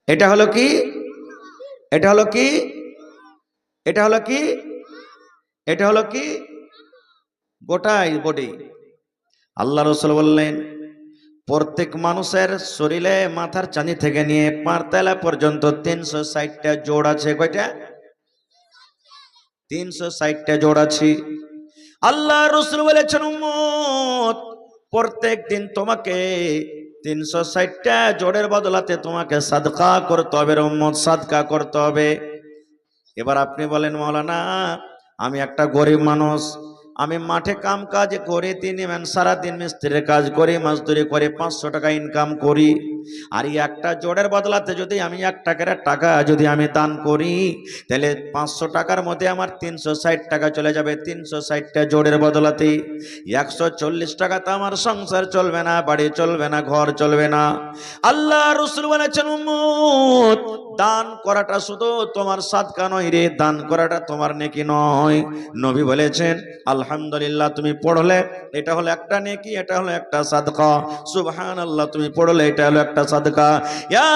এটা হলো কি? এটা হলো কি? এটা হলো কি? এটা হলো কি? গোটাই বডি। আল্লাহ রাসূল বললেন, প্রত্যেক মানুষের শরীরে মাথার চাঁদি থেকে নিয়ে পার তলা পর্যন্ত 360টা জোড় আছে। কয়টা? 360টা জোড় আছে। আল্লাহ রাসূল বলেছেন, উম্মত প্রত্যেক দিন তোমাকে 360টা জোড়ের বদলাতে তোমাকে সাদকা করতে হবে রে উম্মত, সাদকা করতে হবে। এবার আপনি বলেন, মাওলানা আমি একটা গরিব মানুষ, আমি মাঠে কাম কাজ করি, সারাদিন মিস্ত্রির কাজ করি, মজদুরি করে 500 টাকা ইনকাম করি, আর এই একটা জোড়ের বদলাতে যদি আমি 1 টাকার টাকা যদি আমি দান করি, তাহলে 500 টাকার মধ্যে আমার 360 টাকা চলে যাবে। 360টা জোড়ের বদলাতে 140 টাকাতে আমার সংসার চলবে না, বাড়ি চলবে না, ঘর চলবে না। আল্লাহ রাসূল বলেছেন, উম্মত দান করাটা শুধু তোমার সাদকা নয় রে, দান করাটা তোমার নেকি নয়। নবী বলেছেন, আলহামদুলিল্লাহ তুমি পড়লে এটা হলো একটা নেকি, এটা হলো একটা সাদকা। সুবহানাল্লাহ তুমি পড়লে এটা হলো একটা সাদকা।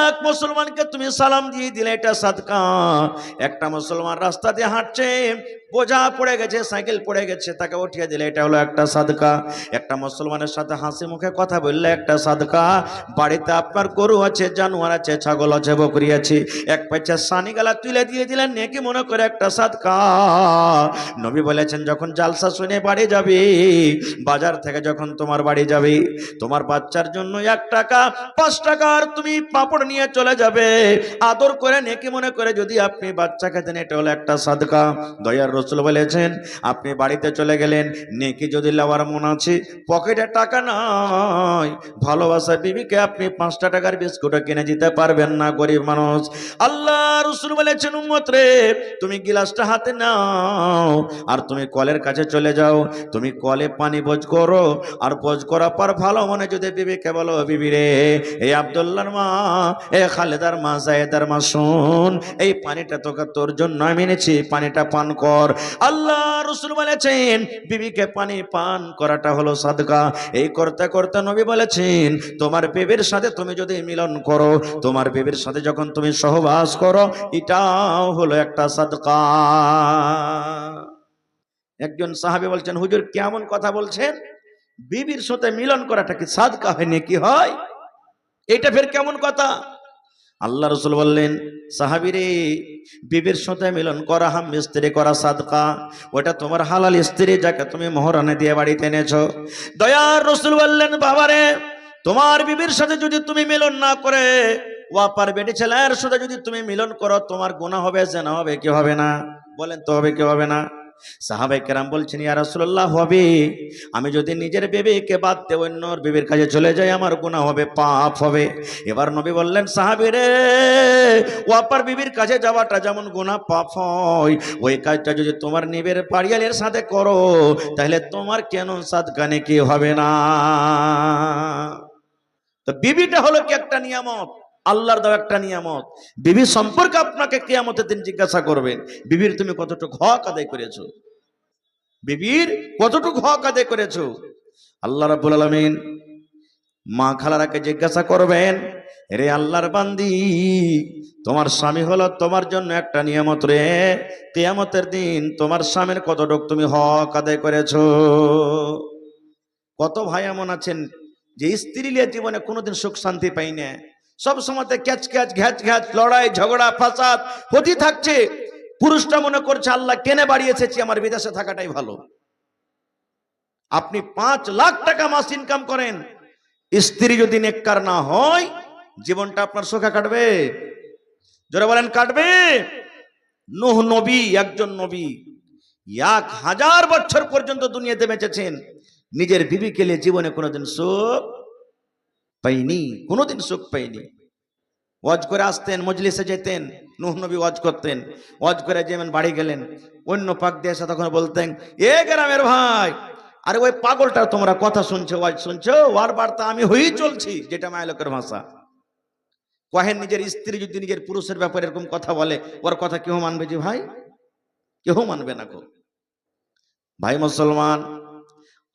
এক মুসলমানকে তুমি সালাম দিয়ে দিলে এটা সাদকা। একটা মুসলমান রাস্তা দিয়ে হাঁটছে, বোঝা পড়ে গেছে, সাইকেল পড়ে গেছে, তাকে উঠিয়ে দিলে এটা হলো একটা সাদকা। একটা মুসলমানের সাথে হাসি মুখে কথা বললে একটা সাদকা। বাড়িতে আপনার গরু আছে, জানোয়ার আছে, ছাগল আছে, বকরি আছে, এক পয়সা সানি গালা তুলে দিয়ে দিলেন নেকি মনে করে একটা সাদকা। নবী বলেছেন, যখন জালসা শুনে বাড়ি যাবে, বাজার থেকে যখন তোমার বাড়ি যাবে, তোমার বাচ্চার জন্য 1 টাকা 5 টাকার তুমি পাপড় নিয়ে চলে যাবে, আদর করে নেকি মনে করে যদি আপনি বাচ্চাকে দেন, এটা হলো একটা সাদকা। দয়ার রাসূল বলেছেন, আপনি বাড়িতে চলে গেলেন, নেকি যদি লওয়ার মন আছে, পকেটে টাকা নাই, ভালোবাসা বিবিকে আপনি 5টা টাকার বিস্কুট কিনে দিতে পারবেন না, গরিব মানুষ। আল্লাহ রাসূল বলেছেন, উম্মত রে তুমি গিলাসটা হাতে নাও আর তুমি কলের কাছে চলে যাও, তুমি কলে পানি বোঝ করো, আর বোঝ করার পর ভালো মনে যদি বিবিকে বলো, বিবি রে এই আব্দুল্লাহর মা, এ খালেদার মা, জায়েদার মা, শুন এই পানিটা তোকে তোর জন্য আমি এনেছি, পানিটা পান কর। আল্লাহ রাসূল বলেছেন, বিবিকে পানি পান করাটা হলো সাদকা। এই করতে করতে নবী বলেছেন, তোমার বিবির সাথে তুমি যদি মিলন করো, তোমার বিবির সাথে যখন তুমি সহবাস করো, এটাও হলো একটা সাদকা। একজন সাহাবী বলছেন, হুজুর কেমন কথা বলছেন, বিবির সাথে মিলন করাটা কি সাদকা হয় নাকি? হয়, এটা ফের কেমন কথা? আল্লাহ রাসূল বললেন, সাহাবীরে বিবির সাথে মিলন করা, হাম স্ত্রী করা সাদকা, ওটা তোমার হালাল স্ত্রী, যাকে তুমি মোহরানা দিয়ে বাড়িতে এনেছো। দয়ার রাসূল বললেন, বাবারে তোমার বিবির সাথে যদি তুমি মিলন না করে ওয়াপার বেটি ছেলের সাথে যদি তুমি মিলন করো, তোমার গুনাহ হবে, জিনা হবে কি হবে না? বলেন তো হবে কি হবে না? সাহাবায়ে কেরাম বলছেন, ইয়া রাসূলুল্লাহ হবে। আমি যদি নিজের বিবিকে বাদ দিয়ে অন্যর বিবির কাছে চলে যাই, আমার গুনাহ হবে, পাপ হবে। এবার নবী বললেন, সাহাবীরে ওয়াপার বিবির কাছে যাওয়াটা যেমন গুনাহ পাপ হয়, ওই কাজটা যদি তোমার নিবের পাড়িয়ালের সাথে করো, তাহলে তোমার কেন সাদকা নেকি হবে না? তো বিবিটা হলো কি একটা নিয়ামত, আল্লাহর দেওয়া একটা নিয়ামত। বিবি সম্পর্কে আপনাকে কিয়ামতের দিন জিজ্ঞাসা করবেন, বিবির তুমি কতটুকু হক আদায় করেছো, বিবির কতটুকু হক আদায় করেছো। আল্লাহ রাব্বুল আলামিন মা খালারাকে জিজ্ঞাসা করবেন, রে আল্লাহর বান্দি, তোমার স্বামী হলো তোমার জন্য একটা নিয়ামত রে, কিয়ামতের দিন তোমার স্বামীর কতটুকু তুমি হক আদায় করেছো। কত ভাই এমন আছেন যে স্ত্রী নিয়ে জীবনে কোনোদিন সুখ শান্তি পাই না, সব সময় ক্যাচ ক্যাচ ঘ্যাচ ঘ্যাচ, লড়াই ঝগড়া ফাসাদ হতে থাকছে। পুরুষটা মনে করছে আল্লাহ কেনে বাড়িয়েছে, আমার বিদেশে থাকাটাই ভালো। আপনি 5 লাখ টাকা মাস ইনকাম করেন, স্ত্রী যদি নেককার না হয়, জীবনটা আপনার সুখে কাটবে? জোরে বলেন, কাটবে? নূহ নবী একজন নবী, 1000 বছর পর্যন্ত দুনিয়াতে বেঁচেছেন, নিজের বিবিকে নিয়ে জীবনে কোনোদিন সুখ পাইনি, কোনোদিন সুখ পাইনি। ওয়াজ করে আসতেন, মজলিসে যেতেন, নূহ নবী ওয়াজ করতেন, ওয়াজ করে যেমন বাড়ি গেলেন, অন্য পাক দিয়ে এসে তখন বলতেন, এ গ্রামের ভাই, আরে ওই পাগলটা তোমরা কথা শুনছো, ওয়াজ শুনছো, ওর বার্তা আমি হয়েই চলছি, যেটা মায়লোকের ভাষা। কহেন নিজের স্ত্রী যদি নিজের পুরুষের ব্যাপারে এরকম কথা বলে, ওর কথা কেউ মানবে যে ভাই? কেউ মানবে না গো ভাই মুসলমান।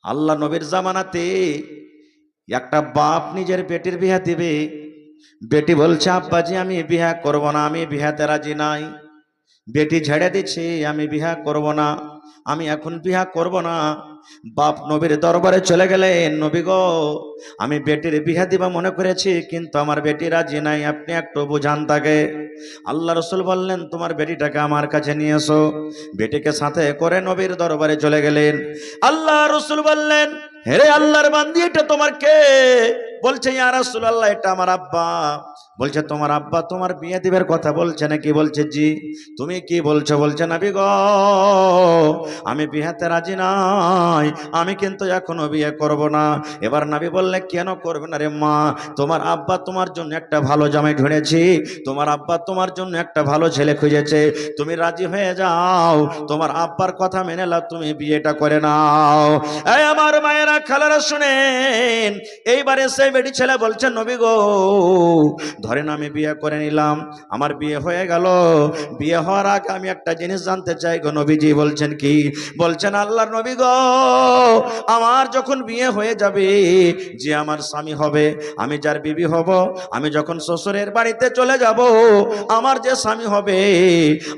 আল্লাহ নবীর জামানাতে একটা বাপ নিজের বেটির বিয়া দিবে, বেটি বলছে আব্বাজি আমি বিয়া করব না, আমি বিয়াতে রাজি নাই। বেটি ঝেড়ে দিচ্ছে আমি বিয়া করব না, আমি এখন বিয়া করব না। বাপ নবীর দরবারে চলে গেলেন, নবী গো আমি বেটির বিয়া দিবা মনে করেছি, কিন্তু আমার বেটি রাজি নাই, আপনি একটু বুঝান তাকে। আল্লাহ রসুল বললেন তোমার বেটিটাকে আমার কাছে নিয়ে এসো। বেটিকে সাথে করে নবীর দরবারে চলে গেলেন। আল্লাহ রসুল বললেন হেরে আল্লাহর বান্দি এটা তোমার কে? বলছে ইয়া রাসূলুল্লাহ এটা আমার আব্বা। বলছে তোমার আব্বা তোমার বিয়ে দিবের কথা বলছে নাকি? বলছে জি। তুমি কি বলছো? বলছে নবী গো আমি বিয়েতে রাজি নাই, আমি কিন্তু এখনো বিয়ে করব না। এবার নবী বললে কেন করবে না রে মা? তোমার আব্বা তোমার জন্য একটা ভালো জামাই ধরেছি, তোমার আব্বা তোমার জন্য একটা ভালো ছেলে খুঁজেছে, তুমি রাজি হয়ে যাও, তোমার আব্বার কথা মেনে নাও, তুমি বিয়েটা করে নাও। এই আমার মায়েরা খালারা শুনেন, এইবারে সেই বেটি ছেলে বলছে নবী গো ধরেন আমি বিয়ে করে নিলাম, আমার বিয়ে হয়ে গেল, বিয়ে হওয়ার আগে আমি একটা জিনিস জানতে চাই গো নবীজি। বলছেন কি? বলছেন আল্লাহর নবী গো আমার যখন বিয়ে হয়ে যাবে, যে আমার স্বামী হবে, আমি যার বিবি হব, আমি যখন শ্বশুরের বাড়িতে চলে যাব, আমার যে স্বামী হবে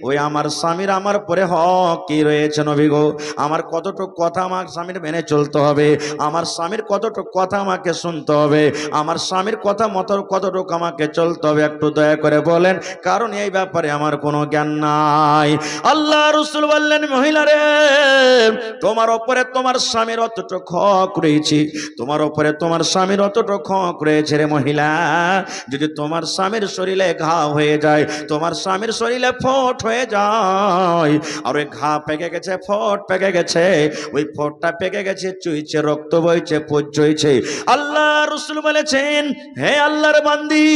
ওই আমার স্বামীর আমার পরে হক কি রয়েছে নবী গো? আমার কতটুকু কথা আমার স্বামীর মেনে চলতে হবে, আমার স্বামীর কতটুকু কথা আমাকে শুনতে হবে, আমার স্বামীর কথা মতো কতটুকু আমাকে চলতে হবে, একটু দয়া করে বলেন, কারণ এই ব্যাপারে আমার কোনো জ্ঞান নাই। আল্লাহ রাসূল বললেন মহিলা রে তোমার উপরে তোমার স্বামীর অতটুকু হক রয়েছে, তোমার উপরে তোমার স্বামীর অতটুকু হক রয়েছে রে মহিলা। যদি তোমার স্বামীর শরীরে ঘা হয়ে যায়, তোমার স্বামীর শরীরে ফোট হয়ে যায়, আর ওই ঘা পেকে গেছে, ফোট পেকে গেছে, ওই ফোটটা পেকে গেছে, চুইছে, রক্ত বইছে, পুজ হয়েছে, আল্লাহ রাসূল বলেছেন হে আল্লাহর বান্দি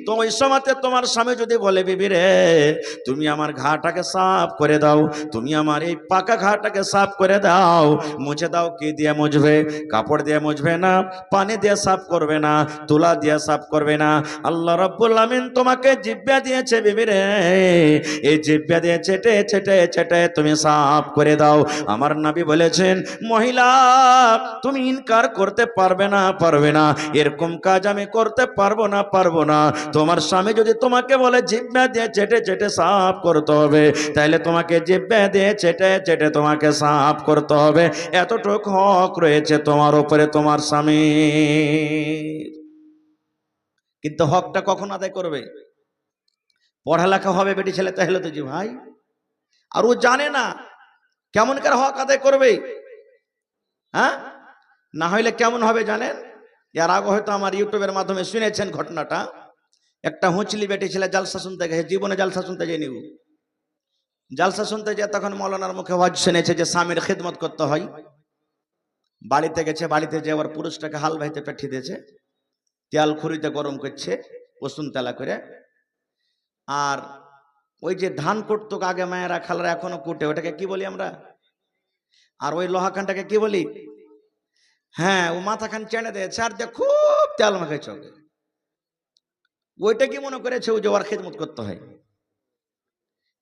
তো ওই সময়তে তোমার স্বামী যদি বলে বিবি রে তুমি আমার ঘাটাকে সাফ করে দাও, তুমি আমার এই পাকা ঘাটাকে সাফ করে দাও, মুছে দাও। কি দিয়ে মুছবে? কাপড় দিয়ে মুছবে না, পানি দিয়ে সাফ করবে না, তুলা দিয়ে সাফ করবে না, আল্লাহ রাব্বুল আমিন তোমাকে জিহ্বা দিয়েছে বিবি রে, এই জিহ্বা দিয়ে চেটে চেটে চেটে তুমি সাফ করে দাও। আমার নবী বলেছেন মহিলা তুমি ইনকার করতে পারবে না, পারবে না, এরকম কাজ আমি করতে পারবো না, পারবো না। তোমার স্বামী যদি তোমাকে বলে জিহ্বা দিয়ে চেটে চেটে সাফ করতে হবে, তাহলে তোমাকে জিহ্বা দিয়ে চেটে চেটে তোমাকে সাফ করতে হবে, এতটুকু হক রয়েছে তোমার উপরে তোমার স্বামী। কিন্তু হকটা কখন আদায় করবে? পড়ালেখা হবে বেটি ছেলে তাহলে তো জি ভাই, আর ও জানে না কেমন করে হক আদায় করবে। হ্যাঁ, না হইলে কেমন হবে জানেন? এর আগে হয়তো আমার ইউটিউবের মাধ্যমে শুনেছেন ঘটনাটা। একটা হুঁচলি বেটি ছেলে জালসা শুনতে গেছে, জীবনে জালসা শুনতে যায়নি। জালসা শুনতে যে তখন মৌলানার মুখে ওয়াজ শুনেছে যে স্বামীর খিদমত করতে হয়। বাড়িতে গেছে, বাড়িতে যে আবার পুরুষটাকে হাল ভাইতে পাঠিয়ে দিয়েছে, তেল খুঁড়িতে গরম করছে রসুন তেলা করে। আর ওই যে ধান কুটতো আগে মায়েরা খালারা এখনো কুটে, ওটাকে কি বলি আমরা? আর ওই লোহাখানটাকে কি বলি? হ্যাঁ, ও মাথাখান চেনে দিয়েছে আর যে খুব তেল মাখাইছে ওকে। ওইটা কি মনে করেছে ও যে ওর খেদমত করতে হয়।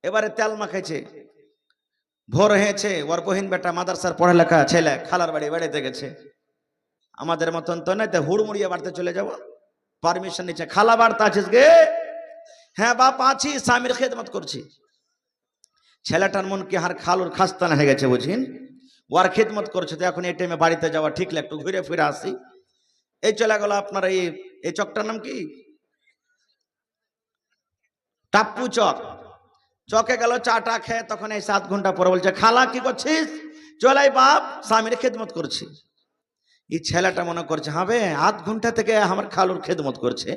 এবারে তেল মাখাইছে, ভোর হয়েছে, ওর বহিন বেটা মাদ্রাসার পড়ালেখা ছেলে খালার বাড়ি বেড়াতে গেছে। আমাদের মতন তো নয়, হুড়মুড়িয়ে বাড়তে চলে যাব, পারমিশন নিচ্ছে। খালা বাড়তে আছিস গে? হ্যাঁ বাপ আছি, স্বামীর খেদমত করছি। ছেলেটার মন কি হার খালুর খাস্তানা হয়ে গেছে বুঝিন, ওর খেদমত করছে, তো এখন এই টাইমে বাড়িতে যাওয়া ঠিক না, একটু ঘুরে ফিরে আসি। এই চলে গেল আপনার এই চকটার নাম কি? টাপ্পু চক। চকে গেল চাটা খেয়ে, তখন এই 7 ঘন্টা পরে বলছে খালা কি করছিস? চলাই বাপ স্বামীর খেদমত করছি। এই ছেলেটা মনে করছে হবে 8 ঘন্টা থেকে আমার খালুর খেদমত করছে,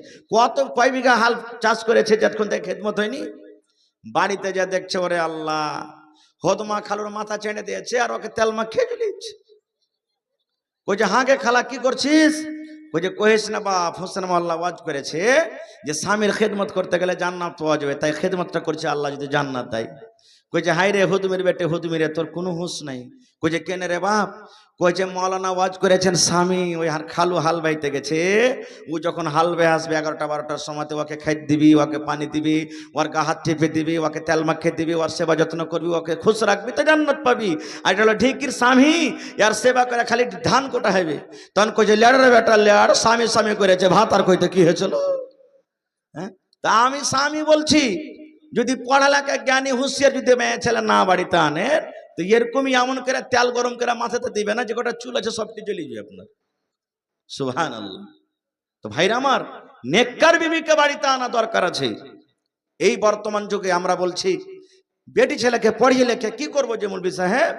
কয় বিঘা হাল চাষ করেছে যতক্ষণ থেকে খেদমত হয়নি। বাড়িতে যা দেখছে ওরে আল্লাহ, হদমা খালুর মাথা চেড়ে দিয়েছে আর ওকে তেল মাখিয়ে চলেছে। কইছে হ্যাঁ গে খালা কি করছিস? কইছে কহিস না বাপ, হোসেন মোল্লা ওয়াজ করেছে যে স্বামীর খেদমত করতে গেলে জান্নাত পাওয়া যাবে, তাই খেদমতটা করছে, আল্লাহ যদি জান্নাত দেয়। কইছে হাই রে হুদমির বেটে হুদমিরে, তোর কোনো হুঁশ নাই। কইছে কেন রে বাপ? কইছে মৌলানা ওয়াজ করেছেন স্বামী ওই খালু হাল বাইতে গেছে, ও যখন হাল বে আসবে 11টা 12টার সময়তে ওকে খাই দিবি, ওকে পানি দিবি, ওর গা হাত চেপে দিবি, ওকে তেল মাখিয়ে দিবি, ওর সেবা যত্ন করবি, ওকে খুশ রাখবি, তো জান্নাত পাবি। আর এটা হলো ঠিকির স্বামী, ইয়ার সেবা করে খালি ধান কোটা হবে। তখন কইছে লেড় রে বেটা লেড়, স্বামী স্বামী করেছে ভাত আর কইতে কি হয়েছিল। হ্যাঁ, তা আমি স্বামী বলছি, যদি পড়ালেখা জ্ঞানী হুঁশিয়ার যদি মেয়ে ছেলে না বাড়িতে আনে, তো এরকমই এমন করে তেল গরম করে মাথাতে দিবে না যে গোটা চুল আছে সবটি জ্বলে যাবে আপনার। সুবহানাল্লাহ। তো ভাইরা আমার, নেককার বিবিকে বাড়িতে আনা দরকার আছে। এই বর্তমান যুগে আমরা বলছি বেটি ছেলেকে পড়িয়ে লেখে কি করবো, যে মৌলভী সাহেব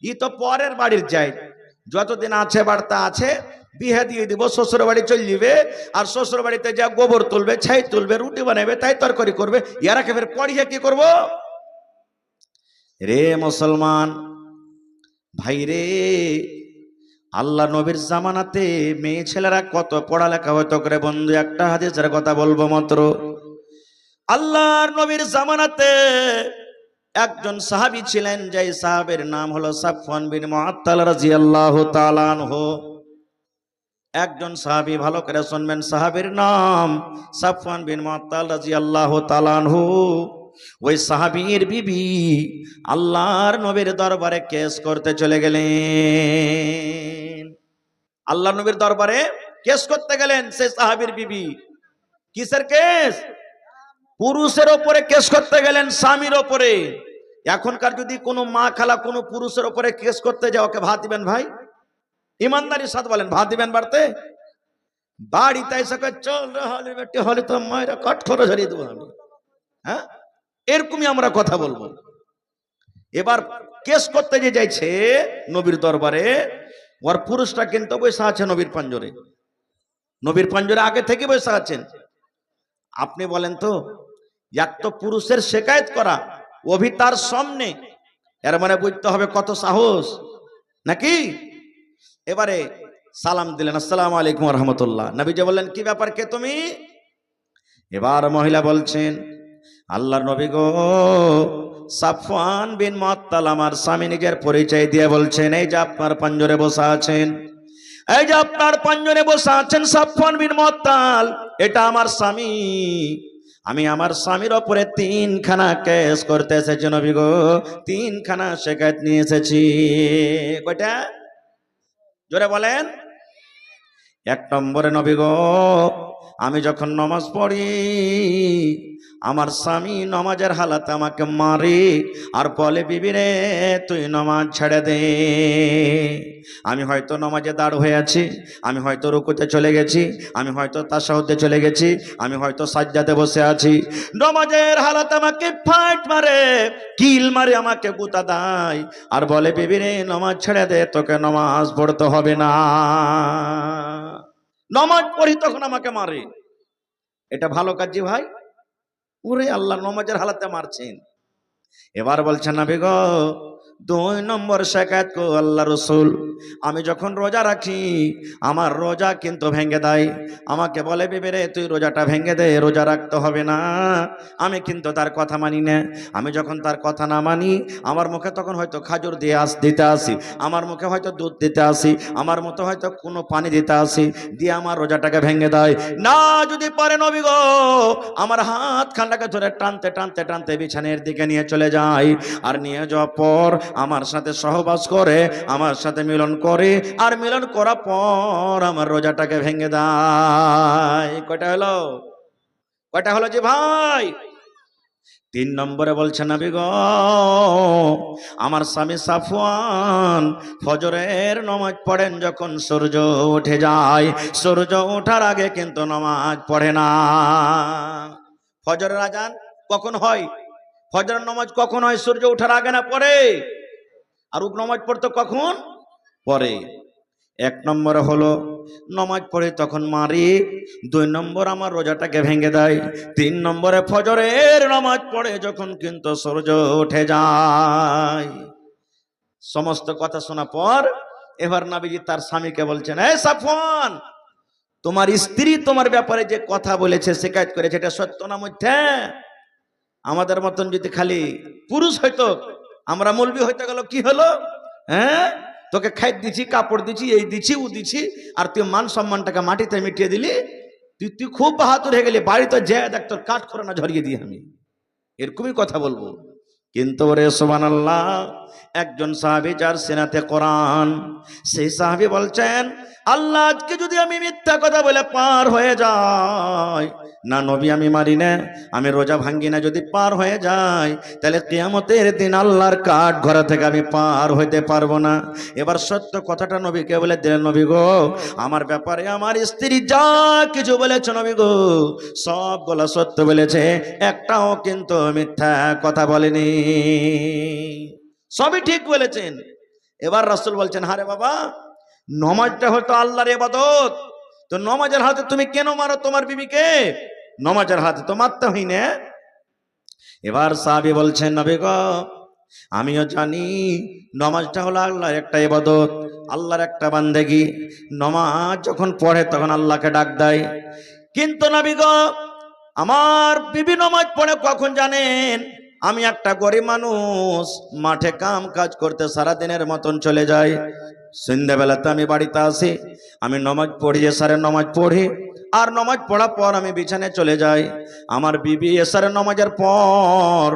ই তো পরের বাড়ির যায়, যতদিন আছে বার্তা আছে বিয়ে দিয়ে দিব, শ্বশুর বাড়ি চলে যাবে, আর শ্বশুর বাড়িতে যা গোবর তুলবে, ছাই তুলবে, রুটি বানাবে, তাই তরকারি করবে, ইয়ারা কে ফের পড়িয়ে কি করব? রে মুসলমান ভাই রে, আল্লাহ নবীর জামানাতে মেয়ে ছেলেরা কত পড়ালেখা হতো করে বন্ধু, একটা হাদিসের কথা বলবো মাত্র। আল্লাহর নবীর জামানাতে একজন সাহাবী ছিলেন, যে সাহাবের নাম হলো সাফওয়ান বিন মুআত্তাল রাদিয়াল্লাহু তাআলা আনহু। একজন সাহাবী, ভালো করে শুনবেন, সাহাবীর নাম সাফওয়ান বিন মুআত্তাল রাদিয়াল্লাহু তাআলা আনহু। ওই সাহাবীর বিবি আল্লাহর নবীর দরবারে কেস করতে চলে গেলেন। আল্লাহর নবীর দরবারে কেস করতে গেলেন সেই সাহাবীর বিবি। কিসের কেস? পুরুষের ওপরে কেস করতে গেলেন, স্বামীর ওপরে। এখনকার যদি কোনো মা খালা কোনো পুরুষের ওপরে কেস করতে যায়, ওকে ভাত দিবেন ভাই? ইমানদারির সাথে বলেন, ভাত দিবেন বাড়তে? বাড়িতে এসে চল হলে বেটি হলে তো মায়েরা কট করে ঝরিয়ে দেবো আমি। হ্যাঁ, এরকমই আমরা কথা বলবো। এবার কেস করতে যে যাইছে নবীর দরবারে, ওর পুরুষটা কিন্তু বসে আছে নবীর পাঞ্জরে। নবীর পাঞ্জরে আগে থেকে বসে আছেন। আপনি বলেন তো, এক তো পুরুষের শিকায়ত করা, ও ভি তার সামনে, এর মানে বুঝতে হবে কত সাহস নাকি। এবারে সালাম দিলেন, আসসালামু আলাইকুম ওয়া রাহমাতুল্লাহ। নবীজি বললেন, কি ব্যাপার, কে তুমি? এবার মহিলা বলছেন, আল্লাহর নবী গো, সাফওয়ান বিন মুআত্তাল আমার স্বামী। নিজের পরিচয় দিয়ে বলছেন, এই যে আপনার পাঞ্জরে বসা আছেন, এই যে আপনার পাঞ্জরে বসা আছেন সাফওয়ান বিন মুআত্তাল, এটা আমার স্বামী। আমি আমার স্বামীর ওপরে 3খানা কেস করতে এসেছি নবী গো, 3খানা শিকায়ত নিয়ে এসেছি। কয়টা? জোরে বলেন। 1 নম্বরে নবী গো, আমি যখন নামাজ পড়ি, আমার স্বামী নামাজের হালাতে আমাকে মারে আর বলে, বিবি রে তুই নামাজ ছেড়ে দে। আমি হয়তো নামাজে দাঁড় হয়ে আছি, আমি হয়তো রুকুতে চলে গেছি, আমি হয়তো তাশাহুদে চলে গেছি, আমি হয়তো সাজদাতে বসে আছি, নামাজের হালাতে আমাকে ফাট মারে, কিল মারে, আমাকে গুতা দেয় আর বলে, বিবি রে নামাজ ছেড়ে দে, তোকে নামাজ পড়তে হবে না। নামাজ পড়ি তখন আমাকে মারে। এটা ভালো কাজ জি ভাই? ওরে আল্লাহ, নামাজের হালাতে মারছেন। এবার বলছেন, নবী গো, 2 নম্বর শিকায়ত কো আল্লাহ রসুল, আমি যখন রোজা রাখি আমার রোজা কিন্তু ভেঙে দেয়। আমাকে বলে, বিবি রে তুই রোজাটা ভেঙে দে, রোজা রাখতে হবে না। আমি কিন্তু তার কথা মানি না। আমি যখন তার কথা না মানি, আমার মুখে তখন হয়তো খাজুর দিতে আসি, আমার মুখে হয়তো দুধ দিতে আসি, আমার মতো হয়তো কোনো পানি দিতে আসি, দিয়ে আমার রোজাটাকে ভেঙে দেয়। না যদি পারে নবী গো, আমার হাত খানটাকে ধরে টানতে টানতে টানতে বিছানের দিকে নিয়ে চলে যায়, আর নিয়ে যাওয়ার পর আমার সাথে সহবাস করে, আমার সাথে মিলন করে, আর মিলন করার পর আমার রোজাটাকে ভেঙে দেয়। কয়টা হলো? কয়টা হলো যে ভাই? 3 নম্বরে বলছে, নবী গো, আমার স্বামী সাফওয়ান ফজরের নামাজ পড়েন যখন সূর্য উঠে যায়, সূর্য ওঠার আগে কিন্তু নামাজ পড়ে না। ফজরের আজান কখন হয়? ফজরের নামাজ কখন হয়? সূর্য ওঠার আগে না পরে? আর নামাজ পড়তো কখন? পরে। 1 নম্বর হলো নামাজ পড়ে তখন মারি, 2 নম্বর আমার রোজাটাকে ভেঙে দেয়, 3 নম্বরে ফজরের নামাজ পড়ে যখন কিন্তু সূর্য উঠে যায়। সমস্ত কথা শোনা পর এবার নবীজি তার স্বামীকে বলছেন, এই সাফওয়ান, তোমার স্ত্রী তোমার ব্যাপারে যে কথা বলেছে, শিকায়ত করেছে, এটা সত্য না মিথ্যা? আমাদের মতন যদি খালি পুরুষ হইতো, আমরা মৌলবি হইতে গেল, কি হলো? হ্যাঁ, তোকে খাইতে দিছি, কাপড় দিছি, এই দিছি, ও দিছি, আর তুই মান সম্মানটাকে মাটিতে মিটিয়ে দিলি, তুই খুব বাহাদুর হয়ে গেলি, বাড়িতে যে দেখ তোর কাঠ করে না ঝরিয়ে দিই আমি, এরকমই কথা বলবো। কিন্তু রে সুবহানাল্লাহ, একজন সাহাবী যার সিনাতে কোরআন, সেই সাহাবী বলছেন, আল্লাহ আজকে যদি আমি মিথ্যা কথা বলে পার হয়ে যাই, না নবী আমি মারি না, আমি রোজা ভাঙ্গি না, যদি পার হয়ে যাই তাহলে কিয়ামতের দিন আল্লাহর কাঠ ঘরে থেকে আমি পার হইতে পারবো না। এবার সত্য কথাটা নবীকে বলে দিলেন, নবী গো আমার ব্যাপারে আমার স্ত্রী যা কিছু বলেছে নবী গো সবগুলো সত্য বলেছে, একটাও কিন্তু মিথ্যা কথা বলেনি, সবই ঠিক বলেছেন। এবার রাসূল বলছেন, আরে বাবা নমাজটা হতো আল্লাহর ইবাদত, তো নমাজের হাতে তুমি কেন মারো তোমার বিবিকে? নমাজের হাতে তো মারতে হয় না। এবার সাহাবী বলছেন, নবী গো আমিও জানি নমাজটা হলো আল্লাহর একটা ইবাদত, আল্লাহর একটা বান্দেগি। নমাজ যখন পড়ে তখন আল্লাহকে ডাক দেয়, কিন্তু নবী গো আমার বিবি নমাজ পড়ে কখন জানেন? আমি একটা গরিব মানুষ, মাঠে কাম কাজ করতে সারা দিনের মতন চলে যাই, সন্ধ্যাবেলাতে আমি বাড়িতে আসি, আমি নমাজ পড়ি, এসারে নমাজ পড়ি, আর নমাজ পড়ার পর আমি বিছানায় চলে যাই। আমার বিবি এসারে নমাজের পর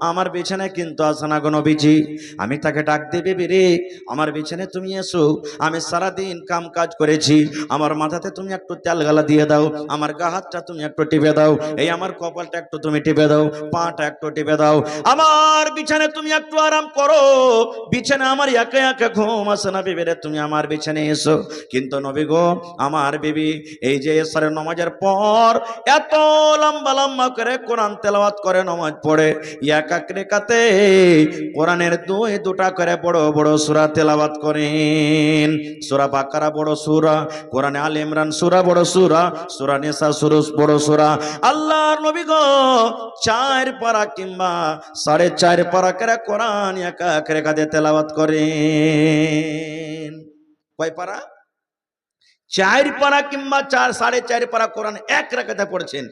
আমার বিছানায় কিন্তু আসে না গো নবীজি। আমি তাকে ডাক দিই, বিবি রে আমার বিছানায় তুমি এসো, আমি সারাদিন কাম কাজ করেছি, আমার মাথাতে তুমি একটু তেল গালা দিয়ে দাও, আমার গা হাতটা তুমি একটু টিপে দাও, এই আমার কপালটা একটু তুমি টিপে দাও, পাটা একটু টিপে দাও, আমার বিছানায় তুমি একটু আরাম করো, বিছানা আমার একা একা ঘুম আসে না, বিবি রে তুমি আমার বিছানায় এসো। কিন্তু নবী গো আমার বিবি এই যে এসারে নমাজের পর এত লম্বা লম্বা করে কোরআন তেলাওয়াত করে, নমাজ পড়ে, এক এক রেকাতে কোরআনের দুটা করে বড় বড় সূরা তেলাওয়াত করেন। সূরা বাকারা বড় সূরা, কোরআনে আলে ইমরান সূরা বড় সূরা, সূরা নিসা সূরা বড় সূরা। আল্লাহর নবী গো 4 পারা কিংবা 4.5 পারা করে কোরআন এক এক রেকাতে তেলাওয়াত করেন। কয় পারা? 4 পারা কিংবা 4.5 পারা কোরআন এক রাকাতে পড়ছেন।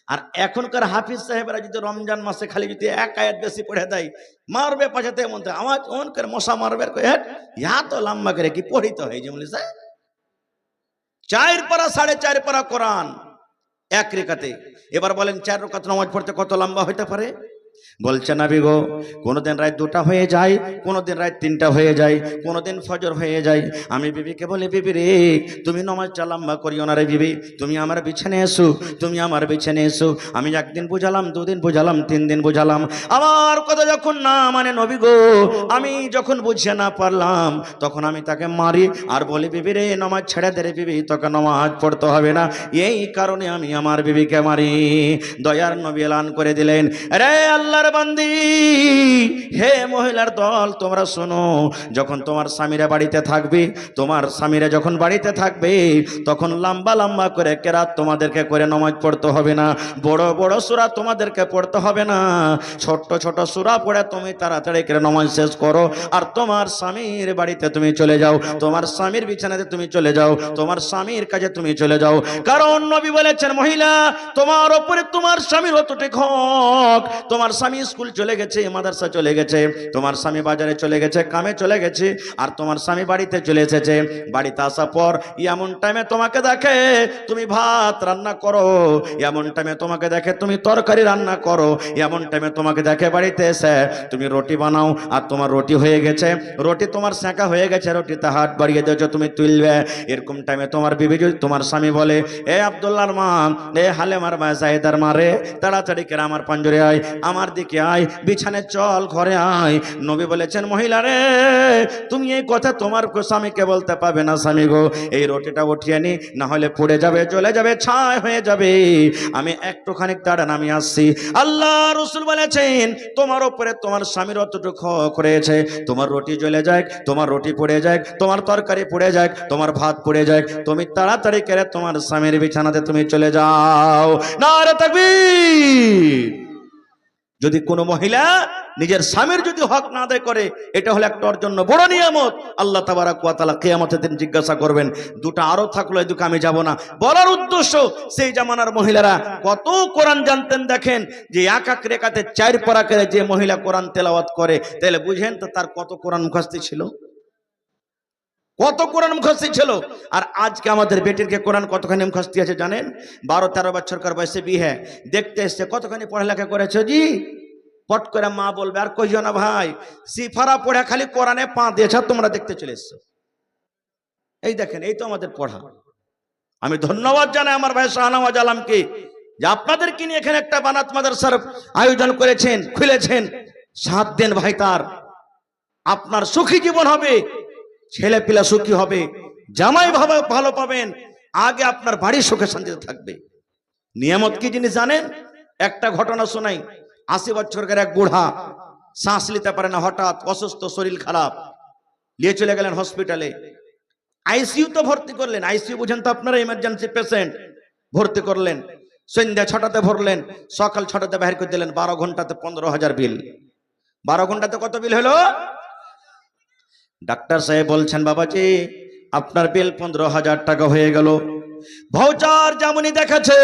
আর এখনকার হাফিজ সাহেবরা যদি রমজান মাসে খালি যদি এক আয়াত বেশি পড়ে দেয়, মারবে পাছাতে মধ্যে আওয়াজ অন করে মশা মারবে, ইহা তো লম্বা করে কি পড়িতে হয় যে বলি স্যার। 4 পারা 4.5 পারা কোরআন এক রেখাতে। এবার বলেন 4 রাকাত নামাজ পড়তে কত লম্বা হইতে পারে? বলছে নবী গো কোনদিন রাত 2টা হয়ে যায়, কোনদিন রাত 3টা হয়ে যায়, কোনদিন ফজর হয়ে যায়। আমি বিবিকে বলি, বিবি রে তুমি নামাজটা লম্বা করিও না রে বিবি, তুমি আমার বিছানায় এসো, তুমি আমার বিছানায় এসো। আমি একদিন বুঝালাম, 2 দিন বুঝালাম, 3 দিন বুঝালাম, আমার কথা যখন না মানে নবী গো, আমি যখন বুঝে না পারলাম তখন আমি তাকে মারি আর বলি, বিবি রে নামাজ ছেড়ে দে রে বিবি, তোকে নামাজ পড়তে হবে না। এই কারণে আমি আমার বিবিকে মারি। দয়ার নবী এলান করে দিলেন, রে আল্লাহর বান্দি, হে মহিলার দল তোমরা শোনো, যখন তোমার স্বামীরা বাড়িতে থাকবে, তোমার স্বামীরা যখন বাড়িতে থাকবে তখন লম্বা লম্বা করে কেরাত তোমাদেরকে করে নামাজ পড়তে হবে না, বড় বড় সূরা তোমাদেরকে পড়তে হবে না, ছোট ছোট সূরা পড়ে তুমি তাড়াতাড়ি করে নামাজ শেষ করো আর তোমার স্বামীর বাড়িতে তুমি চলে যাও, তোমার স্বামীর বিছানাতে তুমি চলে যাও, তোমার স্বামীর কাছে তুমি চলে যাও। কারণ নবী বলেছেন, মহিলা তোমার উপরে তোমার স্বামীর অতটুক হক, তোমার স্বামী স্কুল চলে গেছে, মাদ্রাসা চলে গেছে, তোমার স্বামী বাজারে চলে গেছে, কামে চলে গেছে, আর তোমার স্বামী বাড়িতে চলে এসেছে। বাড়িতে আসার পর এমন টাইমে তোমাকে দেখে তুমি ভাত রান্না করো, এমন টাইমে তোমাকে দেখে তুমি তরকারি রান্না করো, এমন টাইমে তোমাকে দেখে বাড়িতে এসে তুমি রুটি বানাও, আর তোমার রুটি হয়ে গেছে, রুটি তোমার সেঁকা হয়ে গেছে, রুটিতে হাত বাড়িয়ে দিয়েছো তুমি তুলবে, এরকম টাইমে তোমার বিবি যদি তোমার স্বামী বলে, এ আব্দুল্লাহর মা, এ হালেমার মা, জাহিদার মা রে, তাড়াতাড়ি করে আমার পাঞ্জরে আয়, আমার দিকে আয়, বিছানায় চল, ঘরে আয়। নবী বলেছেন, মহিলা রে তুমি এই কথা তোমার স্বামীকে বলতে পারবে না, স্বামী গো এই রুটিটা উঠিয়ে নি, না হলে পুড়ে যাবে, জ্বলে যাবে, ছাই হয়ে যাবে, আমি একটুখানি দাঁড়ান আমি আসছি। আল্লাহ রাসূল বলেছেন, তোমার উপরে তোমার স্বামীর অতটুকু করেছে, তোমার রুটি জ্বলে যায়, তোমার রুটি পুড়ে যায়, তোমার তরকারি পুড়ে যায়, তোমার ভাত পুড়ে যায়, তুমি তাড়াতাড়ি করে তোমার স্বামীর বিছানাতে তুমি চলে যাও। নারে তাকবীর। যদি কোনো মহিলা নিজের স্বামীর যদি হক না আদায় করে, এটা হলো একটা ওর জন্য বড় নিয়ামত। আল্লাহ তাবারাক ওয়া তাআলা কিয়ামতের দিন জিজ্ঞাসা করবেন। 2টা আরো থাকলো, এদিকে আমি যাব না। বলার উদ্দেশ্য, সেই জামানার মহিলারা কত কোরআন জানতেন। দেখেন যে এক এক রেখাতে 4 পারা করে যে মহিলা কোরআন তেলাওয়াত করে, তাহলে বুঝেন তো তার কত কোরআন মুখস্থ ছিল, কত কোরআন মুখস্থ ছিল। আর আজকে আমাদের বেটিরকে কোরআন কতখানি মুখস্থ আছে জানেন? 12-13 বছরকার বয়সে বিয়ে, দেখতে এসছে কতখানি পড়ালেখা করেছে জি, পট করে মা বলবে, আর কইও না ভাই, সিফারা পড়ে খালি কোরআনে পা দিয়েছ, তোমরা দেখতে চলে এসছো। এই দেখেন, এই তো আমাদের পড়া। আমি ধন্যবাদ জানাই আমার ভাই শাহনওয়াজ আলমকে, যে আপনাদেরকে নিয়ে এখানে একটা বানাত মাদ্রাসার আয়োজন করেছেন, খুলেছেন। 7 দিন ভাই, তার আপনার সুখী জীবন হবে, ছেলে পিলা সুখী হবে, জামাই ভাবে ভালো পাবেন, আগে আপনার বাড়ি সুখে শান্তিতে থাকবে। নিয়ামত কি জিনিস জানেন? একটা ঘটনা শোনাই। 80 বছরের এক বুড়া, শ্বাস নিতে পারে না, হঠাৎ অসুস্থ, শরীর খারাপ, নিয়ে চলে গেলেন হসপিটালে। আইসিইউ তো ভর্তি করলেন, আইসিইউ বুঝেন তো আপনারা, ইমার্জেন্সি পেশেন্ট। ভর্তি করলেন, সন্ধ্যা 6টাতে ভরলেন, সকাল 6টাতে বাহির করে দিলেন। 12 ঘন্টাতে 15,000 বিল। 12 ঘন্টাতে কত বিল হলো? ডাক্তার সাহেব বলছেন, বাবাজি আপনার বিল 15,000 টাকা হয়ে গেল। ভাউচার যেমনই দেখাচ্ছে,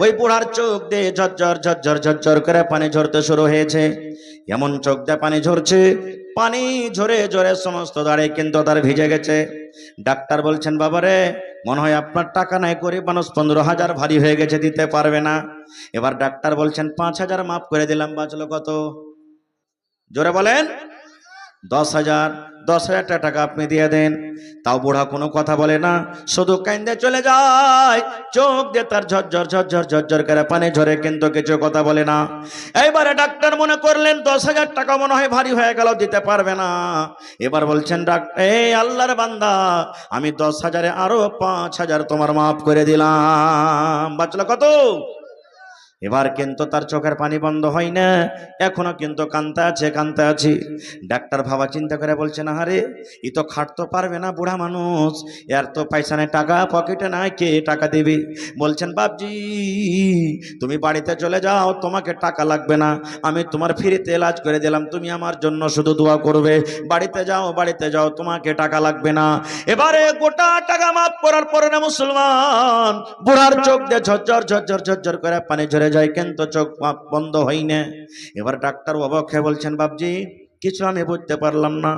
ওই বুড়ার চোখ দিয়ে ঝরঝর ঝরঝর ঝরঝর করে পানি ঝরতে শুরু হয়েছে। এমন চোখ দিয়ে পানি ঝরছে, পানি ঝরে ঝরে সমস্ত দাঁড়ে কিন্তু তার ভিজে গেছে। ডাক্তার বলছেন, বাবারে মনে হয় আপনার টাকা নাই, গরিব মানুষ, 15,000 ভারী হয়ে গেছে, দিতে পারবে না। এবার ডাক্তার বলছেন, 5,000 মাফ করে দিলাম। বাঁচলো কত? জোরে বলেন। 10,000। 10,000 টাকা আপনি দিয়ে দেন। তাও বুড়া কোনো কথা বলে না, শুধু কান্দে চলে যায়। চোখ দিয়ে তার ঝরঝর ঝরঝর ঝরঝর করে পানি ঝরে, কিন্তু কিছু কথা বলে না। এইবারে ডাক্তার মনে করলেন 10,000 টাকা মনে হয় ভারী হয়ে গেল, দিতে পারবে না। এবার বলছেন, ডাক্তার এই আল্লাহর বান্দা, আমি 10,000-এ আরো 5,000 তোমার মাফ করে দিলাম। বাঁচলো কত? এবার কিন্তু তার চোখের পানি বন্ধ হয় না, এখনো কিন্তু কানতে আছে, কানতে আছি। ডাক্তার ভাবা চিন্তা করে বলছেন, আরে ই তো খাটতে পারবে না, বুড়া মানুষ, এর তো পয়সা নেই, টাকা পকেটে নাই, কে টাকা দেবে? বলছেন, বাপজি তুমি বাড়িতে চলে যাও, তোমাকে টাকা লাগবে না, আমি তোমার ফ্রিতে এলাজ করে দিলাম, তুমি আমার জন্য শুধু দোয়া করবে। বাড়িতে যাও, বাড়িতে যাও, তোমাকে টাকা লাগবে না। এবারে গোটা টাকা মাফ করার পরে না মুসলমান, বুড়ার চোখ দিয়ে ঝরঝর ঝরঝর ঝরঝর করে পানি ঝরে যায়, কিন্তু চোখ বন্ধ হয় না। এবার ডাক্তার অবাক হয়ে বলছেন, বাপজি কিছু আমি বুঝতে পারলাম না।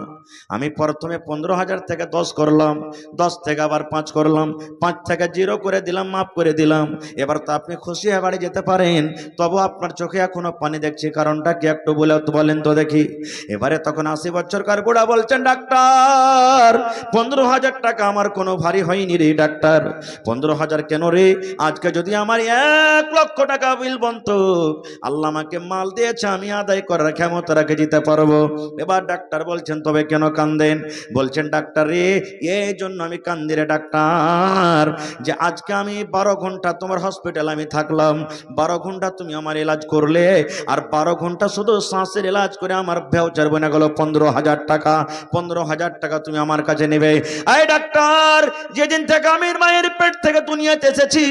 আমি প্রথমে 15,000 থেকে 10 করলাম, 10 থেকে আবার 5 করলাম, 5 থেকে 0 করে দিলাম, মাফ করে দিলাম। এবার তো আপনি খুশি হয়ে বাড়ি যেতে পারেন, তবু আপনার চোখে এখনো পানি দেখছি, কারণটা কি একটু বলেন তো দেখি। এবারে তখন 80 বছরকার বুড়া বলছেন, ডাক্তার 15,000 টাকা আমার কোনো ভারী হয়নি রে ডাক্তার। 15,000 কেন রে? আজকে যদি আমার 1 লক্ষ টাকা বিল বনতো, আল্লাহ আমাকে মাল দিয়েছে, আমি আদায় করার ক্ষমতা রেখে দিতে পারবো। এবার ডাক্তার বলছেন, তবে কেন কান্দেন? বলছেন, ডাক্তার রে এই জন্য আমি কান্দি রে ডাক্তার, যে আজকে আমি 12 ঘন্টা তোমার হসপিটাল আমি থাকলাম, 12 ঘন্টা তুমি আমার এলাজ করলে, আর 12 ঘন্টা শুধু শ্বাসের এলাজ করে আমার ভাউচার বনে গেল 15,000 টাকা। 15,000 টাকা তুমি আমার কাছে নেবে। এই ডাক্তার, যেদিন থেকে আমি মায়ের পেট থেকে দুনিয়াতে এসেছি,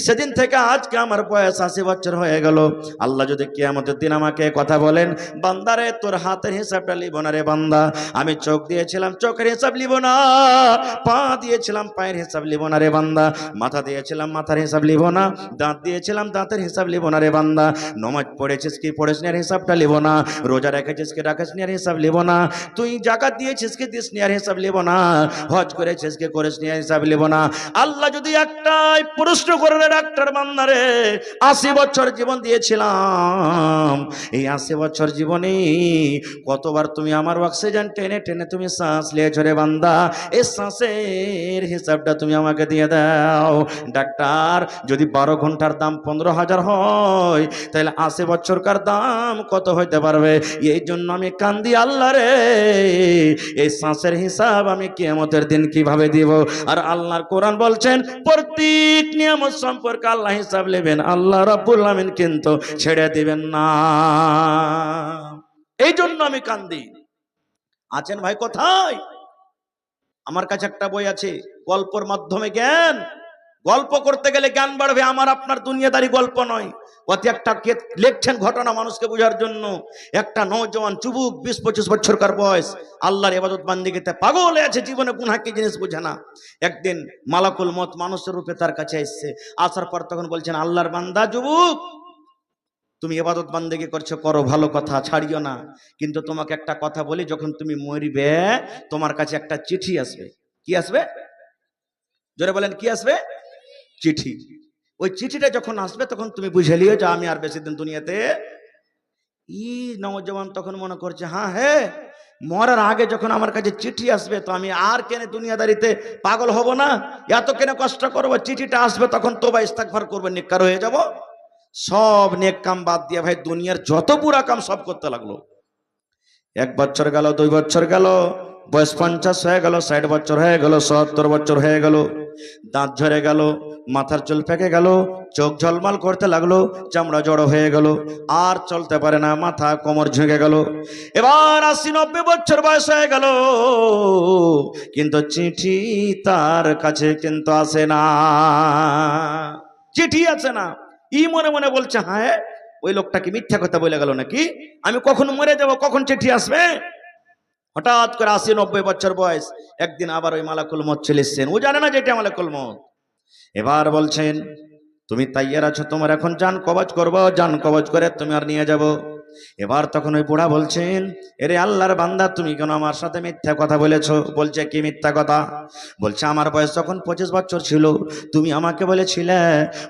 সেদিন থেকে আজকে আমার বয়স 80 বছর হয়ে গেল। আল্লাহ যদি কিয়ামতের দিন আমাকে কথা বলেন, বান্দারে তোর হাতের হিসাবটা লিব না রে বান্দা, আমি চোখ দিয়েছিলাম চোখের হিসাব লিব না, পা দিয়েছিলাম পায়ের হিসাব লিব না রে বান্দা, মাথা দিয়েছিলাম মাথার হিসাব লিব না, দাঁত দিয়েছিলাম দাঁতের হিসাব লিব না রে বান্দা, নমাজ পড়েছিস কি পড়েছ না হিসাবটা লিব না, রোজা রেখেছিস কি রাখিস না হিসাব লিব না, তুই জাকাত দিয়েছিস কি দিস না হিসাব লিব না, হজ করেছিস কি করিস না হিসাব লিব না। আল্লাহ যদি একটাই প্রশ্ন করে রে ডাক্তার বান্দারে, 80 বছর জীবন দিয়েছিলাম, এই 80 বছর জীবনে কতবার তুমি আমার অক্সিজেন টেনে টেনে তুমি শ্বাস নিয়েছো রে বান্দা, এই শ্বাসের হিসাবটা তুমি আমাকে দিয়ে দাও। ডাক্তার যদি 12 ঘন্টার দাম 15,000 হয়, তাহলে 80 বছরকার দাম কত হইতে পারবে? এই জন্য আমি কান্দি, আল্লাহ রে এই শ্বাসের হিসাব আমি কিয়ামতের দিন কিভাবে দিব? আর আল্লাহর কোরআন বলছেন, প্রত্যেক নিয়ামত সম্পর্কে আল্লাহ হিসাব নেবেন, আল্লাহ রাব্বুল আমিন কিন্তু ছেড়ে দিবেন না। এই জন্য আমি কান্দি। আছেন ভাই কোথায়? আমার কাছে একটা বই আছে, গল্পর মাধ্যমে জ্ঞান। গল্প করতে গেলে জ্ঞান বাড়বে, আমার আপনার দুনিয়াদারি গল্প নয়। অতি একটা লেখছেন ঘটনা মানুষকে বোঝার জন্য। একটা নওজওয়ান যুবক 20-25 বছরকার বয়স, আল্লাহর ইবাদত বান্দিগিতে পাগল হয়ে আছে, জীবনে গুনাহ কি জিনিস বোঝে না। একদিন মালাকুল মউত মানুষের রূপে তার কাছে এসেছে। আসার পর তখন বলছেন, আল্লাহর বান্দা যুবক, তুমি ইবাদত বান্দেগি করছো, করো, ভালো কথা, ছাড়িও না, কিন্তু তোমাকে একটা কথা বলি, যখন তুমি মরবে তোমার কাছে একটা চিঠি আসবে। কি আসবে? জোরে বলেন, কি আসবে? চিঠি। ওই চিঠিটা যখন আসবে তখন তুমি বুঝে লিও যে আমি আর বেশি দিন দুনিয়াতে নওজওয়ান তখন মনে করছে, হ্যাঁ হ্যাঁ, মরার আগে যখন আমার কাছে চিঠি আসবে তো আমি আর কেন দুনিয়াদারিতে পাগল হব না, এত কেন কষ্ট করবো, চিঠিটা আসবে তখন তোবা ইস্তেগফার করবো, নেককার হয়ে যাব। সব নেক কাম বাদ দিয়ে ভাই দুনিয়ার যত বুরা কাম সব করতে লাগলো। 1 বছর গেল, 2 বছর গেল, বয়স 50 হয়ে গেল, 60 বছর হয়ে গেল, 70 বছর হয়ে গেল, দাঁত ঝরে গেল, মাথার চুল পেকে গেল, চোখ ঝলমাল করতে লাগলো, চামড়া জড়ো হয়ে গেল, আর চলতে পারে না, মাথা কোমর ঝুঁকে গেল। এবার 80-90 বছর বয়স হয়ে গেল, কিন্তু চিঠি তার কাছে কিন্তু আসে না, চিঠি আছে না। মনে মনে বলছে, হ্যাঁ ওই লোকটা কি মিথ্যা কথা বলে গেল নাকি, আমি কখন মরে যাব, কখন চিঠি আসবে। হঠাৎ করে 80-90 বছর বয়স, একদিন আবার ওই মালাকুল মউত চলে এসেছেন। ও জানে না যে এটা মালাকুল মউত। এবার বলছেন, তুমি তাইয়ার আছো, তোমার এখন জান কবজ করবো, জান কবজ করে তুমি আর নিয়ে যাব। এবার তখন ওই বুড়া বলছেন, এরে আল্লাহর বান্দা, তুমি কেন আমার সাথে মিথ্যা কথা বলেছো? বলছে, কি মিথ্যা কথা? বলছে, আমার বয়স যখন 25 বছর ছিল, তুমি আমাকে বলেছিলে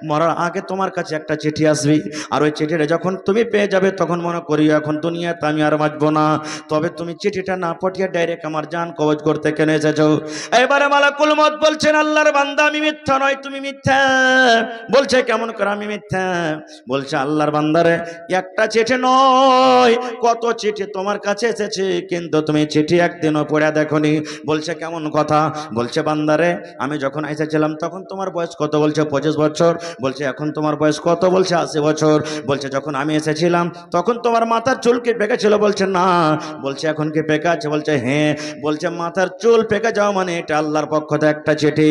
মরার আগে তোমার কাছে একটা চিঠি আসবে, আর ওই চিঠিটা যখন তুমি পেয়ে যাবে তখন মনে করিও এখন দুনিয়াতে আমি আর বাঁচবো না। তবে তুমি চিঠিটা না পাঠিয়ে ডাইরেক্ট আমার জান কবজ করতে কেন এসেছো? এবারে মালাকুল মউত বলছেন, আল্লাহর বান্দা, আমি মিথ্যা নয়, তুমি মিথ্যা। বলছে, কেমন করে আমি মিথ্যা? বলছে, আল্লাহর বান্দারে, একটা চিঠি নয়, কত চিঠি তোমার কাছে এসেছে, কিন্তু তুমি চিঠি একদিনও পড়ে দেখোনি। বলছে, কেমন কথা? বলছে, বান্দারে, আমি যখন এসেছিলাম তখন তোমার বয়স কত? বলছে, 25 বছর। বলছে, এখন তোমার বয়স কত? বলছে, 80 বছর। বলছে, যখন আমি এসেছিলাম তখন তোমার মাথার চুল কি পেকে ছিল? বলছে, না। বলছে, এখন কি পেকে আছে? বলছে, হ্যাঁ। বলছে, মাথার চুল পেকে যাওয়া মানে এটা আল্লাহর পক্ষ থেকে একটা চিঠি।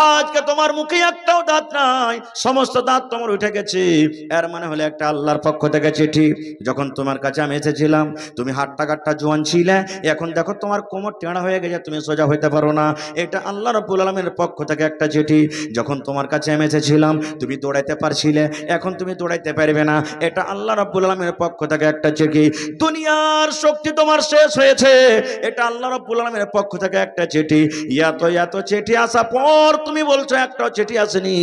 আজকে তোমার মুখে একটাও দাঁত নাই, সমস্ত দাঁত তোমার উঠে গেছে, এর মানে হলো একটা আল্লাহর পক্ষ থেকে চিঠি। যখন তোমার কাছে আমি এসেছিলাম তুমি হাট্টা কাট্টা জোয়ান ছিলে, এখন দেখো তোমার কোমর টেঁড়া হয়ে গেছে, তুমি সোজা হইতে পারো না, এটা আল্লাহ রাব্বুল আলামিনের পক্ষ থেকে একটা চিঠি। যখন তোমার কাছে আমি এসেছিলাম তুমি দৌড়াইতে পারছিলে, এখন তুমি দৌড়াইতে পারবে না, এটা আল্লাহ রাব্বুল আলামিনের পক্ষ থেকে একটা চিঠি। দুনিয়ার শক্তি তোমার শেষ হয়েছে, এটা আল্লাহ রাব্বুল আলামিনের পক্ষ থেকে একটা চিঠি। এত চিঠি আসা পর তুমি বলছো একটা চিঠি আসেনি,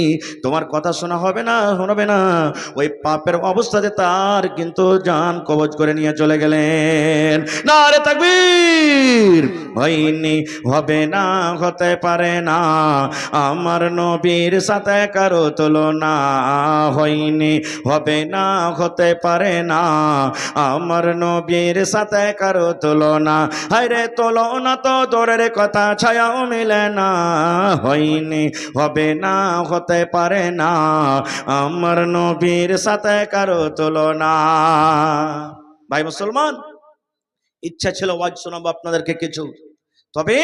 তোমার কথা শোনা হবে না, হবে না। ওই পাপের অবস্থাতে তার কিন্তু জান কবজ করে নিয়ে চলে গেলেন। নারে তাকবীর! হয়নি, হবে না, হতে পারে না, আমার নবীর সাথে কারো তুলনা। হয়নি, হবে না, হতে পারে না, আমার নবীর সাথে কারো তুলনা। হায়রে তুলনা তো দূরের কথা, ছায়াও মিলে না। হয়নি, হবে না, হতে পারে না, আমার নবীর সাথে কারো তুলনা। ভাই মুসলমান, ইচ্ছা ছিল ওয়াজ শোনাবো আপনাদেরকে কিছু, তবে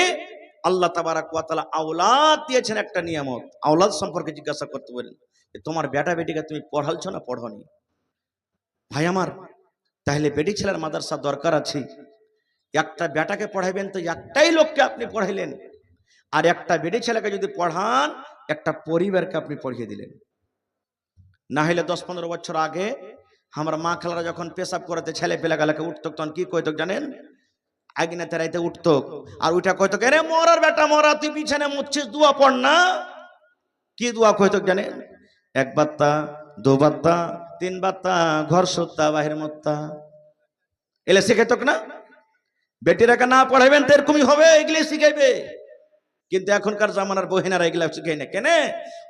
আল্লাহ তাবারাক ওয়া তাআলা আওলাদ দিয়েছেন একটা নিয়ামত। আওলাদ সম্পর্কে জিজ্ঞাসা করতে বলেন, তোমার বেটা বেটিকে তুমি পড়ালছো না পড়নি? ভাই আমার, তাহলে বেটি ছেলের মাদ্রাসা দরকার আছে। একটা বেটাকে পড়াইবেন তো একটাই লোককে আপনি পড়াইলেন, আর একটা বেটি ছেলেকে যদি পড়ান একটা পরিবারকে আপনি পড়িয়ে দিলেন। না হলে 10-15 বছর আগে আমার মা খালারা যখন পেশাব করতে ছেলে পেলাগালাকে উঠতো, তখন কি কইতো জানেন? আগিনা তেরাইতে উঠতো, আর ওইটা কইতো, রে মরার বেটা মরা, তুই বিছানে মুচ্ছিস, দোয়া পড় না। কি দোয়া কইতো জানেন? 1 বাত্তা, 2 বাত্তা, 3 বাত্তা, ঘর সত্তা বাহির মত্তা। এলে শিখাইতো না? বেটিরাকে না পড়াইবেন তো এরকমই হবে, এগুলি শিখাইবে। কিন্তু এখনকার জামানার বহিনারা এগুলা শিখাই না। কেন?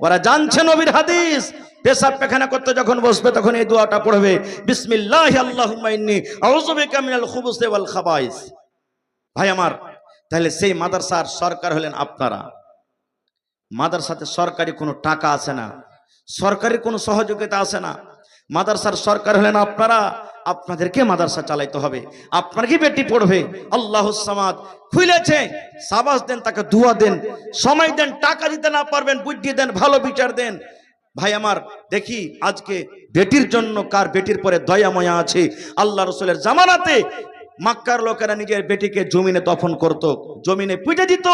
ওরা জানছে নবীর হাদিস, পেশাব পায়খানা করতে যখন বসবে তখন এই দোয়াটা পড়বে, বিসমিল্লাহি আল্লাহুম্মা ইন্নী আউযু বিকা মিনাল খুবুসি ওয়াল খাবাইস। ভাই আমার, তাহলে সেই মাদ্রাসার সরকার হলেন আপনারা। মাদ্রাসাতে সরকারি কোনো টাকা আসে না, সরকারি কোনো সহযোগিতা আসে না, মাদ্রাসার সরকার হলেন আপনারা। আপনাদেরকে মাদ্রাসা চালাইতে হবে, আপনার কি বেটি পড়বে। আল্লাহুস সামাদ খুলেছে, সাবাস দেন, তাকে দোয়া দেন, সময় দেন। টাকা দিতে না পারবেন, বুদ্ধি দেন, ভালো বিচার দেন। ভাই আমার, দেখি আজকে বেটির জন্য কার বেটির পরে দয়া ময়া আছে। আল্লাহ রাসূলের জামানাতে মক্কার লোকেরা নিজের বেটিকে জমিনে দফন করত, জমিনে পুঁতে দিত।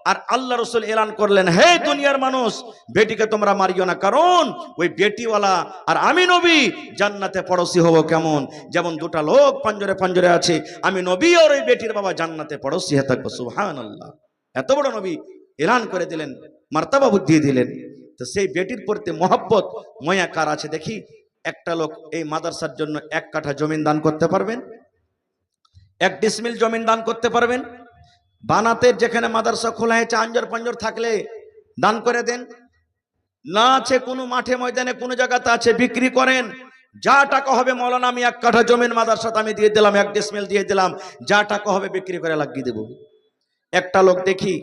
আর আল্লাহ রাসূল এলান করলেন, হে দুনিয়ার মানুষ, বেটিকে তোমরা মারিও না, কারণ ওই বেটিওয়ালা আর আমি নবী জান্নাতে পড়োশি হব। কেমন? যেমন দুটা লোক পাঞ্জরে পাঞ্জরে আছে, আমি নবী আর ওই বেটির বাবা জান্নাতে পড়োশি হয়ে থাকবো। সুবহানাল্লাহ! এত বড় নবী এলান করে দিলেন, মার্তাবা বুদ্ধি দিলেন। তো সেই বেটির প্রতি মহব্বত ময়া কার আছে দেখি। একটা লোক এই মাদ্রাসার জন্য 1 কাঠা জমিন দান করতে পারবেন? 1 ডিসমিল জমিন দান করতে পারবেন? বানাতের যেখানে মাদ্রাসা খোলা হয়েছে আঞ্জর পাঞ্জর থাকলে দান করে দেন। না আছে কোনো মাঠে ময়দানে কোনো জায়গাতে আছে, বিক্রি করেন। যা টাকা হবে মৌলানা আমি 1 কাঠা জমিন মাদ্রাসাতে আমি দিয়ে দিলাম, 1 ডিসমিল দিয়ে দিলাম, যা টাকা হবে বিক্রি করে লাগিয়ে দেব। একটা লোক দেখি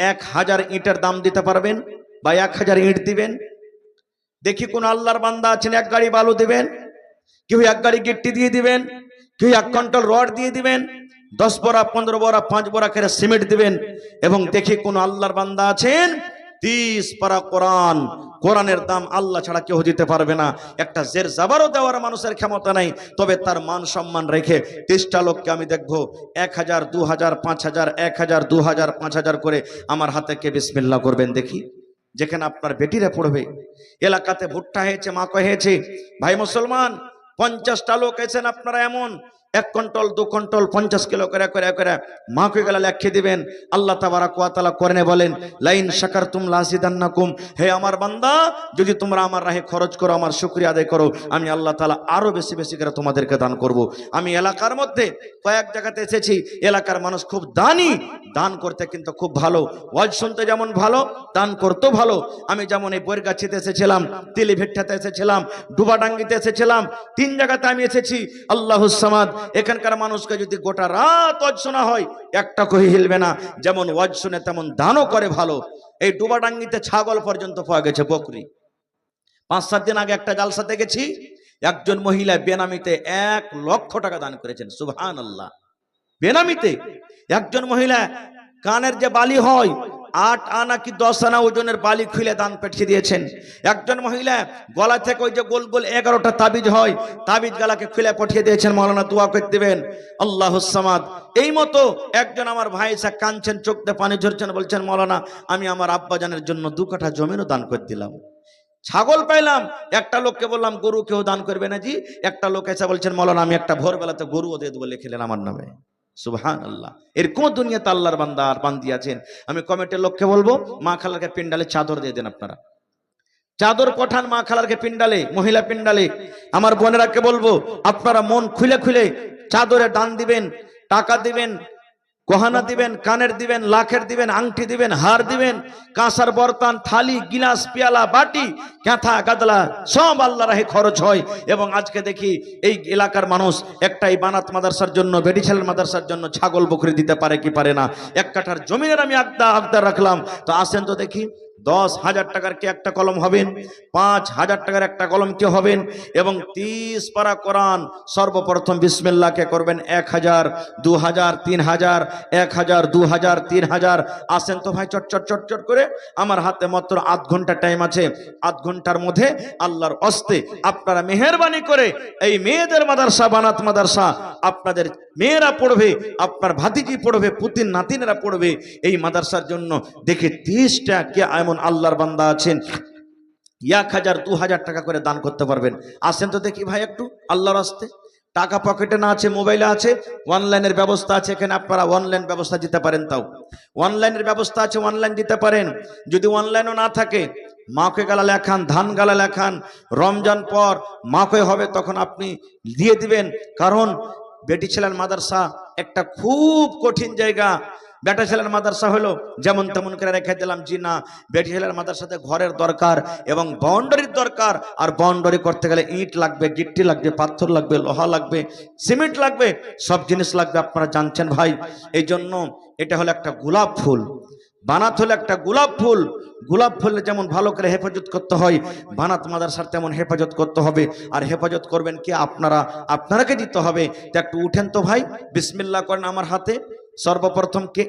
1000 ইটের দাম দিতে পারবেন বা 1000 ইট দিবেন? দেখি কোন আল্লাহর বান্দা আছেন 1 গাড়ি বালু দিবেন, কেউ 1 গাড়ি গিট্টি দিয়ে দিবেন, কেউ 1 কুইন্টাল রড দিয়ে দিবেন, 10 বড়া 15 বড়া 5 বড়া করে সিমেন্ট দিবেন। এবং দেখি কোন আল্লাহর বান্দা আছেন 30 পারা কোরআন, কোরআনের দাম আল্লাহ ছাড়া কেউ দিতে পারবে না। একটা জের জাবারও দেওয়ার মানুষের ক্ষমতা নাই, তবে তার মান সম্মান রেখে 30টা লোককে আমি দেখবো 1000 2000 5000 1000 2000 5000 করে আমার হাতে কে বিসমিল্লাহ করবেন দেখি। যেখানে আপনার বেটিরা পড়বে, এলাকাতে ভুট্টা হয়েছে মাকো হয়েছে, ভাই মুসলমান 50টা লোক এসেন আপনারা এমন 1 কুইন্টাল 2 কুইন্টাল 50 কিলো করে করে করে মাকে গেলে লেখে দিবেন। আল্লাহ তাবারাক ওয়া তাআলা কোরআনে বলেন লাইন শাকারতুম লাযিদান্নাকুম, হে আমার বান্দা যদি তোমরা আমার রাহে খরচ করো, আমার শুকরিয়া আদায় করো, আমি আল্লাহ তাআলা আরো বেশি বেশি করে তোমাদেরকে দান করব। আমি এলাকার মধ্যে কয়েক জায়গাতে এসেছি, এলাকার মানুষ খুব দানি, দান করতে কিন্তু খুব ভালো, ওয়াজ শুনতে যেমন ভালো দান করতেও ভালো। আমি যেমন এই বৈরগাছিতে এসেছিলাম, তিলিভিট্টাতে এসেছিলাম, ডুবাডাঙ্গিতে এসেছিলাম, 3 জায়গাতে আমি এসেছি। আল্লাহুস সামাদ, এখানকার মানুষকে যদি গোটা রাত ওয়াজ শোনা হয় একটা কহি হিলবে না, যেমন ওয়াজ শুনে তেমন দানও করে ভালো। এই ডুবাডাঙ্গিতে ছাগল পর্যন্ত পাওয়া গেছে, বকরি। 5-7 দিন আগে একটা জালসা দেখেছি, একজন মহিলা বেনামিতে 1 লক্ষ টাকা দান করেছেন। সুবহানাল্লাহ, বেনামিতে একজন মহিলা কানের যে বালি হয় 8 আনা কি 10 আনা ওজনের বালি খুলে দান পাঠিয়ে দিয়েছেন। একজন মহিলা গলা থেকে ওই যে গোল গোল 11টা তাবিজ হয়, তাবিজ গালাকে খুলে পাঠিয়ে দিয়েছেন, মাওলানা দোয়া করে দিবেন। আল্লাহুস সামাদ। এই মতো একজন আমার ভাই এসে কাঁদছেন, চোখে পানি ঝরছেন, বলছেন মাওলানা আমি আমার আব্বাজানের জন্য 2 কাঠা জমিনও দান করে দিলাম। ছাগল পাইলাম, একটা লোককে বললাম গরু কেউ দান করবে না জি, একটা লোক এসে বলছেন মাওলানা আমি একটা ভোরবেলাতে গরুও দিয়ে দেবো, লিখলেন আমার নামে। সুবহানাল্লাহ, এরকম দুনিয়াতে আল্লাহর বান্দা আর বান্দি আছেন। আমি কমিটির লোককে বলবো মা খালারকে পিন্ডালে চাদর দিয়ে দেন, আপনারা চাদর পাঠান মা খালারকে পিন্ডালে, মহিলা পিন্ডালে। আমার বোনেরাকে বলবো আপনারা মন খুলে খুলে চাদরে দান দিবেন, টাকা দিবেন, গহনা দিবেন, কানের দিবেন, লাখের দিবেন, আংটি দিবেন, হার দিবেন, কাঁসার বর্তন, থালি, গিলাস, পেয়ালা, বাটি, কাঁথা, গাদলা সব আল্লাহর রাহে খরচ হয়। এবং আজকে দেখি এই এলাকার মানুষ একটাই বানাত মাদ্রাসার জন্য, বেডিছেলের মাদ্রাসার জন্য ছাগল বকরি দিতে পারে কি পারে না। 1 কাঠার জমিনের আমি আবদার রাখলাম, তো আসেন তো দেখি 10,000 টাকার কি একটা কলম হবেন, 5,000 টাকার একটা কলম কি হবেন, এবং 30 পারা কোরআন সর্বপ্রথম বিসমিল্লাহকে করবেন 1000 2000 3000 1000 2000 3000। আসেন তো ভাই চট চট চট চট করে, আমার হাতে মাত্র আধ ঘন্টা টাইম আছে, আধ ঘন্টার মধ্যে আল্লাহর ওয়াস্তে আপনারা মেহেরবানি করে এই মেয়েদের মাদ্রাসা বানাত মাদ্রাসা, আপনাদের মেয়েরা পড়বে, আপনার ভাতিজি পড়বে, পুতিন নাতিনেরা পড়বে, এই মাদ্রাসার জন্য দেখে 30টা কে এমন আল্লাহর বান্দা আছেন 1000 2000 টাকা করে দান করতে পারবেন। আসেন তো দেখি ভাই একটু আল্লাহর রাস্তে। টাকা পকেটে না আছে, মোবাইলে আছে, অনলাইনের ব্যবস্থা আছে, এখানে আপনারা অনলাইন ব্যবস্থা দিতে পারেন, তাও অনলাইনের ব্যবস্থা আছে, অনলাইন দিতে পারেন। যদি অনলাইনও না থাকে মাকে গালা লেখান, ধান গালা লেখান, রমজান পর মাকে হবে তখন আপনি দিয়ে দিবেন। কারণ বেটি ছেলের মাদ্রাসা একটা খুব কঠিন জায়গা। বেটা ছেলের মাদ্রাসা হলো যেমন তেমন করে রেখে দিলাম জি না, বেটি ছেলের মাদ্রাসাতে ঘরের দরকার এবং বাউন্ডারির দরকার। আর বাউন্ডারি করতে গেলে ইট লাগবে, গিট্টি লাগবে, পাথর লাগবে, লোহা লাগবে, সিমেন্ট লাগবে, সব জিনিস লাগবে, আপনারা জানছেন ভাই। এই জন্য এটা হলো একটা গোলাপ ফুল, বানাত হলো একটা গোলাপ ফুল। গোলাপ ফুল যেমন ভালো করে হেফাজত করতে হয়, বানাত মাদ্রাসার তেমন হেফাজত করতে হবে। আর হেফাজত করবেন কি আপনারা, আপনারাকে দিতে হবে। তো একটু উঠেন তো ভাই, বিসমিল্লাহ করেন আমার হাতে। সর্বপ্রথম কে